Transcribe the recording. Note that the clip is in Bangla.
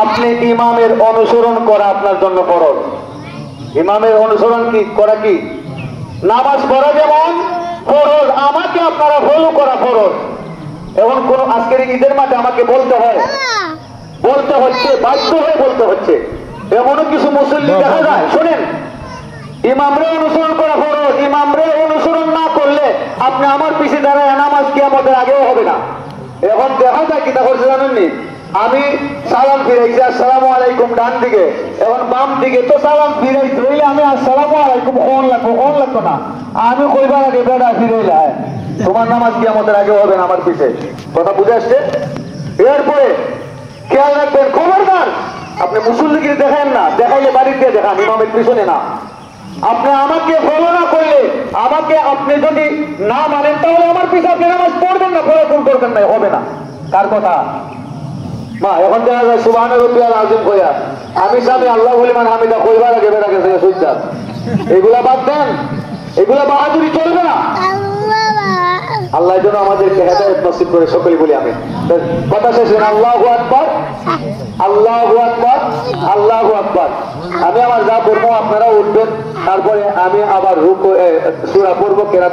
আপনি ইমামের অনুসরণ করা আপনার জন্য ফরজ। ইমামের অনুসরণ কি করা কি নামাজ পড়া যেমন ফরজ, আমাকে আপনারা ফলো করা ফরজ। এখন কোন আজকের ঈদের মাঠে আমাকে বলতে হচ্ছে, বাধ্য হয়ে বলতে হচ্ছে। এমনও কিছু মুসল্লি দেখা যায়, শোনেন, ইমামরে অনুসরণ করা ফরজ, ইমামরে অনুসরণ না করলে আপনি আমার পিছে দাঁড়ায় নামাজ কিয়ামতের আগেও হবে না। এখন দেখা যায় কিতা করছে জানেননি, আমি সালাম ফিরাইছি আসসালামু আলাইকুম ডান দিকে, এখন বাম দিকে তো সালাম ফিরাই ধরলে আমি আসসালামু আলাইকুম কোন লাগতো না, আমি কইবার আগে বেড়া ফিরাইলা তোমার নামাজ কিয়ামতের আগে হবে না আমার পিছে। কথা বুঝে আসছে? এরপরে খেয়াল রাখবেন, খবরদার আপনি মুসল্লিকে দেখেন না, দেখাইলে বাড়িতে দেখান, ইমামের পিছনে না। আপনি আমাকে ফলো না করলে, আমাকে আপনি যদি না মানেন তাহলে আমার পিছে আপনি নামাজ পড়বেন না, ফলো করবেন না, হবে না। কার কথা? মা এখন দেখা যায় সুবহান রাব্বিয়াল আযীম কইয়া আমি স্বামী আল্লাহু লিমান হামিদা কইবার আগে বেড়া গেছে সুজদা। এগুলা বাদ দেন, এগুলা বাহাদুরি চলবে না। আল্লাহ যেন আমাদেরকে হেদায়েত নসিব করে, সকলে বলি আমিন। কথা শেষ হলো, আল্লাহু আকবার, আল্লাহু আকবার, আল্লাহু আকবার। আমি আমার যা পড়বো আপনারা উঠবেন, তারপরে আমি আবার রুকু সূরা পড়বো, কেরাত